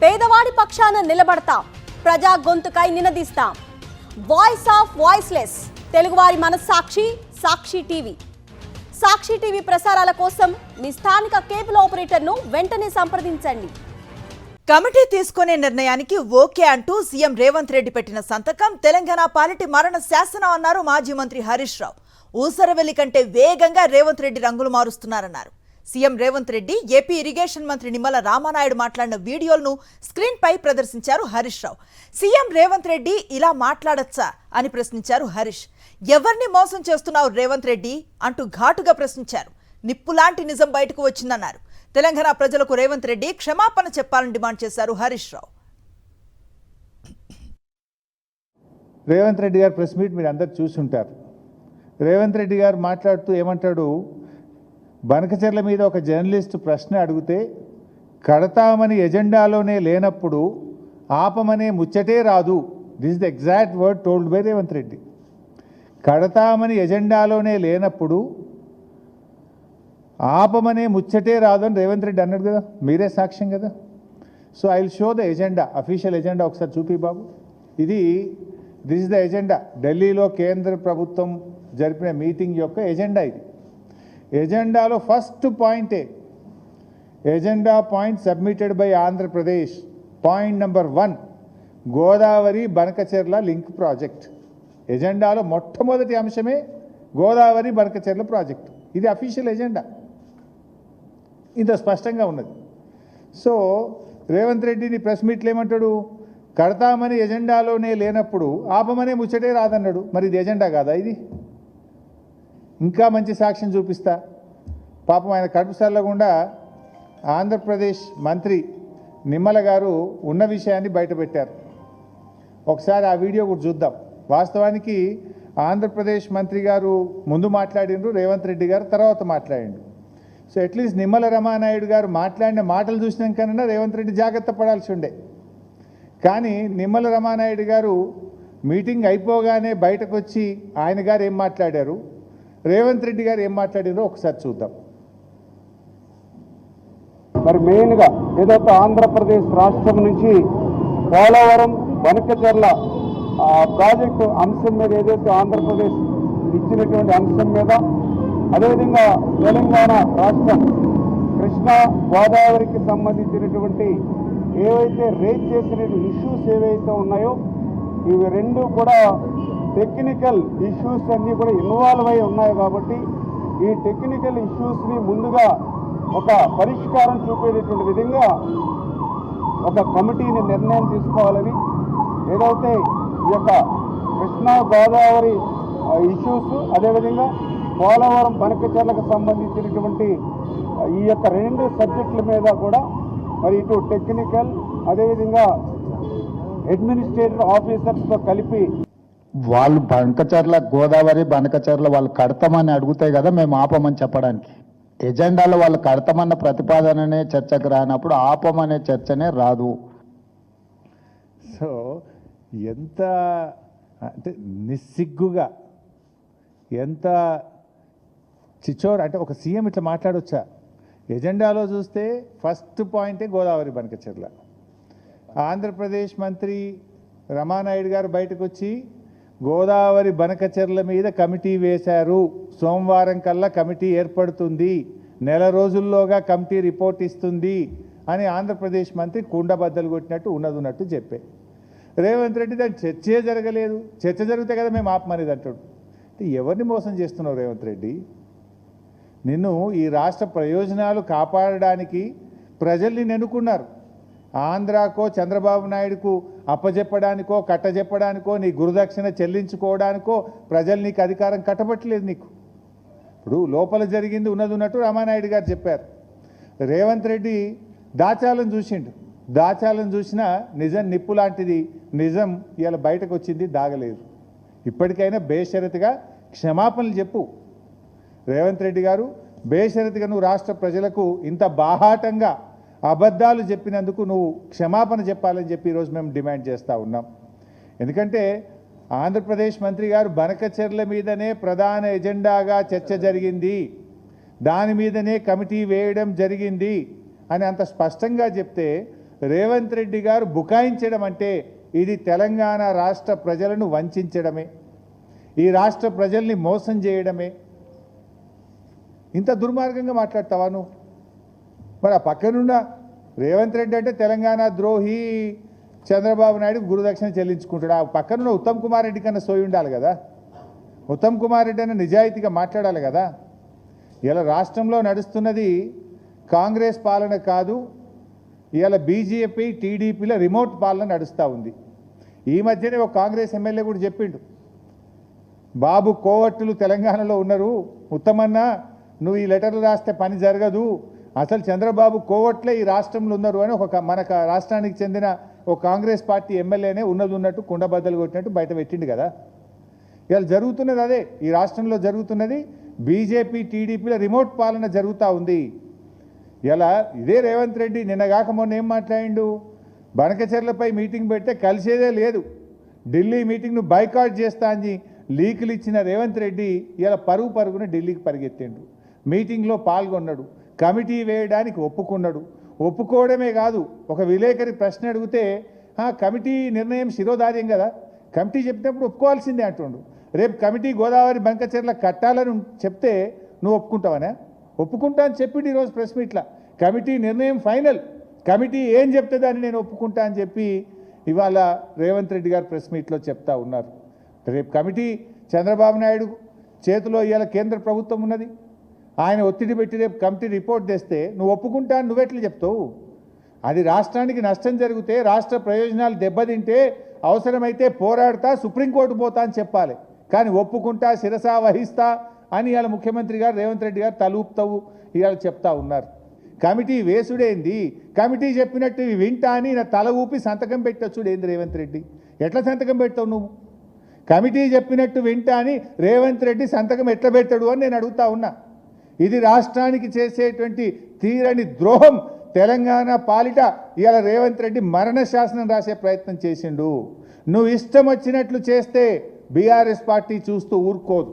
పేదవాడి పక్షాన నిలబడతాం, ప్రజా గొంతుకై నినదిస్తాం. వాయిస్ ఆఫ్ వాయిస్లెస్, తెలుగువారి మనస్సాక్షి సాక్షి టీవీ. సాక్షి టీవీ ప్రసారాల కోసం మీ స్థానిక కేబుల్ ఆపరేటర్ను వెంటనే సంప్రదించండి. కమిటీ తీసుకునే నిర్ణయానికి ఓకే అంటూ సీఎం రేవంత్ రెడ్డి పెట్టిన సంతకం తెలంగాణ పాలిటి మరణ శాసనం అన్నారు మాజీ మంత్రి హరీష్ రావు. ఊసరవెల్లి కంటే వేగంగా రేవంత్ రెడ్డి రంగులు మారుస్తున్నారన్నారు. CM Revanth Reddy AP irrigation మంత్రి నిమ్మల రామానాయుడు మాట్లాడిన వీడియోలను స్క్రీన్ పై ప్రదర్శించారు హరీష్ రావు. సీఎం రేవంత్ రెడ్డి ఇలా మాట్లాడొచ్చా అని ప్రశ్నించారు హరీష్. ఎవరిని మోసం చేస్తున్నావు రేవంత్ రెడ్డి అంటూ ఘాటుగా ప్రశ్నించారు. నిప్పులాంటి నిజం బయటకు వచ్చిందన్నారు. తెలంగాణ ప్రజలకు రేవంత్ రెడ్డి క్షమాపణ చెప్పాలని డిమాండ్ చేశారు హరీష్ రావు. రేవంత్ రెడ్డి గారు ప్రెస్ మీట్ మీరు అందరు చూసుంటారు. రేవంత్ రెడ్డి గారు మాట్లాడుతూ ఏమంటాడు, బనకచెర్ల మీద ఒక జర్నలిస్ట్ ప్రశ్న అడిగితే కడతామని ఎజెండాలోనే లేనప్పుడు ఆపమనే ముచ్చటే రాదు. This the exact word told by Revanth Reddy. కడతామని ఎజెండాలోనే లేనప్పుడు ఆపమనే ముచ్చటే రాదు అని రేవంత్ రెడ్డి అన్నాడు కదా, మీరే సాక్ష్యం కదా. So I will show the agenda, official agenda ఒకసారి చూపి బాబు. దిస్ ఇస్ ద ఎజెండా, ఢిల్లీలో కేంద్ర ప్రభుత్వం జరిపిన మీటింగ్ యొక్క ఎజెండా. ఇది ఎజెండాలో ఫస్ట్ పాయింటే, agenda point submitted by Andhra Pradesh. Point number 1, Godavari Banakacherla link project. ఎజెండాలో మొట్టమొదటి అంశమే గోదావరి బనకచెర్ల ప్రాజెక్టు. ఇది అఫీషియల్ ఎజెండా, ఇంత స్పష్టంగా ఉన్నది. సో రేవంత్ రెడ్డిని ప్రెస్ మీట్లు ఏమంటాడు, కడతామని ఎజెండాలోనే లేనప్పుడు ఆపమనే ముచ్చటే రాదన్నాడు. మరి ఇది ఎజెండా కాదా? ఇది ఇంకా మంచి సాక్ష్యం చూపిస్తా. పాపం ఆయన కడుపు సల్లకుండా ఆంధ్రప్రదేశ్ మంత్రి నిమ్మల గారు ఉన్న విషయాన్ని బయటపెట్టారు. ఒకసారి ఆ వీడియో కూడా చూద్దాం. వాస్తవానికి ఆంధ్రప్రదేశ్ మంత్రి గారు ముందు మాట్లాడిండ్రు, రేవంత్ రెడ్డి గారు తర్వాత మాట్లాడిండు. సో అట్లీస్ట్ నిమ్మల రామానాయుడు గారు మాట్లాడిన మాటలు చూసినాకన్నా రేవంత్ రెడ్డి జాగ్రత్త పడాల్సి ఉండే. కానీ నిమ్మల రామానాయుడు గారు మీటింగ్ అయిపోగానే బయటకు వచ్చి ఆయన గారు ఏం మాట్లాడారు, రేవంత్ రెడ్డి గారు ఏం మాట్లాడారో ఒకసారి చూద్దాం. మరి మెయిన్గా ఏదైతే ఆంధ్రప్రదేశ్ రాష్ట్రం నుంచి పోలవరం బనకచెర్ల ప్రాజెక్టు అంశం మీద ఏదైతే ఆంధ్రప్రదేశ్ ఇచ్చినటువంటి అంశం మీద, అదేవిధంగా తెలంగాణ రాష్ట్రం కృష్ణా గోదావరికి సంబంధించినటువంటి ఏవైతే రేజ్ చేసిన ఇష్యూస్ ఏవైతే ఉన్నాయో ఇవి రెండు కూడా టెక్నికల్ ఇష్యూస్ అన్నీ కూడా ఇన్వాల్వ్ అయి ఉన్నాయి. కాబట్టి ఈ టెక్నికల్ ఇష్యూస్ని ముందుగా ఒక పరిష్కారం చూపేటటువంటి విధంగా ఒక కమిటీని నిర్ణయం తీసుకోవాలని, ఏదైతే ఈ యొక్క కృష్ణా గోదావరి ఇష్యూస్, అదేవిధంగా పోలవరం బనకచెర్లకు సంబంధించినటువంటి ఈ యొక్క రెండు సబ్జెక్టుల మీద కూడా మరి ఇటు టెక్నికల్ అదేవిధంగా అడ్మినిస్ట్రేటివ్ ఆఫీసర్స్తో కలిపి వాళ్ళు బనకచెర్ల గోదావరి బనకచెర్ల వాళ్ళు కడతామని అడుగుతాయి కదా మేము ఆపమని చెప్పడానికి. ఎజెండాలో వాళ్ళు కడతామన్న ప్రతిపాదననే చర్చకు రానప్పుడు ఆపమనే చర్చనే రాదు. సో ఎంత అంటే నిస్సిగ్గుగా, ఎంత చిచోర్ అంటే ఒక సీఎం ఇట్లా మాట్లాడొచ్చా? ఎజెండాలో చూస్తే ఫస్ట్ పాయింటే గోదావరి బనకచెర్ల. ఆంధ్రప్రదేశ్ మంత్రి రామానాయుడు గారు బయటకు వచ్చి గోదావరి బనకచెర్ల మీద కమిటీ వేశారు, సోమవారం కల్లా కమిటీ ఏర్పడుతుంది, నెల రోజుల్లోగా కమిటీ రిపోర్ట్ ఇస్తుంది అని ఆంధ్రప్రదేశ్ మంత్రి కుండబద్దలు కొట్టినట్టు ఉన్నట్టు చెప్పే. రేవంత్ రెడ్డి దాని చర్చే జరగలేదు, చర్చ జరిగితే కదా మేము ఆపమనేది అంటాడు. ఎవరిని మోసం చేస్తున్నావు రేవంత్ రెడ్డి? నిన్ను ఈ రాష్ట్ర ప్రయోజనాలు కాపాడడానికి ప్రజల్ని నెన్నుకున్నారు. ఆంధ్రాకో చంద్రబాబు నాయుడుకు అప్పజెప్పడానికో కట్టజెప్పడానికో నీ గురుదక్షిణ చెల్లించుకోవడానికో ప్రజలు నీకు అధికారం కట్టబట్టలేదు. నీకు ఇప్పుడు లోపల జరిగింది ఉన్నట్టు రామానాయుడు గారు చెప్పారు. రేవంత్ రెడ్డి దాచాలను చూసిండు, దాచాలను చూసినా నిజం నిప్పు లాంటిది, నిజం ఇలా బయటకు వచ్చింది, దాగలేదు. ఇప్పటికైనా బేషరతుగా క్షమాపణలు చెప్పు రేవంత్ రెడ్డి గారు. బేషరతుగా నువ్వు రాష్ట్ర ప్రజలకు ఇంత బాహాటంగా అబద్ధాలు చెప్పినందుకు నువ్వు క్షమాపణ చెప్పాలని చెప్పి ఈరోజు మేము డిమాండ్ చేస్తూ ఉన్నాం. ఎందుకంటే ఆంధ్రప్రదేశ్ మంత్రి గారు బనకచెర్ల మీదనే ప్రధాన ఎజెండాగా చర్చ జరిగింది, దాని మీదనే కమిటీ వేయడం జరిగింది అని అంత స్పష్టంగా చెప్తే రేవంత్ రెడ్డి గారు బుకాయించడం అంటే ఇది తెలంగాణ రాష్ట్ర ప్రజలను వంచడమే, ఈ రాష్ట్ర ప్రజల్ని మోసం చేయడమే. ఇంత దుర్మార్గంగా మాట్లాడతావా నువ్వు? మరి ఆ పక్కనున్న రేవంత్ రెడ్డి అంటే తెలంగాణ ద్రోహి, చంద్రబాబు నాయుడు గురుదక్షిణ చెల్లించుకుంటాడు. ఆ పక్కనున్న ఉత్తమ్ కుమార్ రెడ్డి కన్నా సోయి ఉండాలి కదా. ఉత్తమ్ కుమార్ రెడ్డి అన్న నిజాయితీగా మాట్లాడాలి కదా. ఇలా రాష్ట్రంలో నడుస్తున్నది కాంగ్రెస్ పాలన కాదు, ఇవాళ బీజేపీ టీడీపీల రిమోట్ పాలన నడుస్తూ ఉంది. ఈ మధ్యనే ఒక కాంగ్రెస్ ఎమ్మెల్యే కూడా చెప్పిండు, బాబు కోవట్టులు తెలంగాణలో ఉన్నారు, ఉత్తమన్న నువ్వు ఈ లెటర్లు రాస్తే పని జరగదు, అసలు చంద్రబాబు కోవట్లే ఈ రాష్ట్రంలో ఉన్నారు అని మన రాష్ట్రానికి చెందిన ఒక కాంగ్రెస్ పార్టీ ఎమ్మెల్యేనే ఉన్నది ఉన్నట్టు కుండబద్దలు కొట్టినట్టు బయట పెట్టిండు కదా. ఇవాళ జరుగుతున్నది అదే, ఈ రాష్ట్రంలో జరుగుతున్నది బీజేపీ టీడీపీల రిమోట్ పాలన జరుగుతూ ఉంది. ఇలా ఇదే రేవంత్ రెడ్డి నిన్నగాక మొన్న ఏం మాట్లాడిండు, బనకచెర్లపై మీటింగ్ పెడితే కలిసేదే లేదు, ఢిల్లీ మీటింగ్ను బైకాట్ చేస్తా అని లీకులు ఇచ్చిన రేవంత్ రెడ్డి ఇలా పరుగున ఢిల్లీకి పరిగెత్తిండు, మీటింగ్లో పాల్గొన్నాడు, కమిటీ వేయడానికి ఒప్పుకున్నాడు. ఒప్పుకోవడమే కాదు, ఒక విలేకరి ప్రశ్న అడిగితే కమిటీ నిర్ణయం శిరోధార్యం కదా, కమిటీ చెప్పినప్పుడు ఒప్పుకోవాల్సిందే అంటుండు. రేపు కమిటీ గోదావరి బంకచెర్ల కట్టాలని చెప్తే నువ్వు ఒప్పుకుంటావనే? ఒప్పుకుంటా అని చెప్పిండు ఈరోజు ప్రెస్ మీట్లా. కమిటీ నిర్ణయం ఫైనల్, కమిటీ ఏం చెప్తుంది అని నేను ఒప్పుకుంటా అని చెప్పి ఇవాళ రేవంత్ రెడ్డి గారు ప్రెస్ మీట్లో చెప్తా ఉన్నారు. రేపు కమిటీ చంద్రబాబు నాయుడు చేతిలో ఇవాళ కేంద్ర ప్రభుత్వం ఉన్నది, ఆయన ఒత్తిడి పెట్టి రేపు కమిటీ రిపోర్ట్ తెస్తే నువ్వు ఒప్పుకుంటా అని నువ్వెట్లా చెప్తావు? అది రాష్ట్రానికి నష్టం జరిగితే, రాష్ట్ర ప్రయోజనాలు దెబ్బతింటే అవసరమైతే పోరాడతా, సుప్రీంకోర్టు పోతా అని చెప్పాలి. కానీ ఒప్పుకుంటా, శిరసా వహిస్తా అని ఇవాళ ముఖ్యమంత్రి గారు రేవంత్ రెడ్డి గారు తలూపుతావు ఇవాళ చెప్తా ఉన్నారు. కమిటీ వేసుడేంది, కమిటీ చెప్పినట్టు వింటా అని నా తల ఊపి సంతకం పెట్టొచ్చుడు ఏంది రేవంత్ రెడ్డి? ఎట్లా సంతకం పెడతావు నువ్వు? కమిటీ చెప్పినట్టు వింటా అని రేవంత్ రెడ్డి సంతకం ఎట్లా పెట్టాడు అని నేను అడుగుతా ఉన్నా. ఇది రాష్ట్రానికి చేసేటువంటి తీరని ద్రోహం. తెలంగాణ పాలిట ఇవాళ రేవంత్ రెడ్డి మరణ శాసనం రాసే ప్రయత్నం చేసిండు. నువ్వు ఇష్టం వచ్చినట్లు చేస్తే బీఆర్ఎస్ పార్టీ చూస్తూ ఊరుకోదు.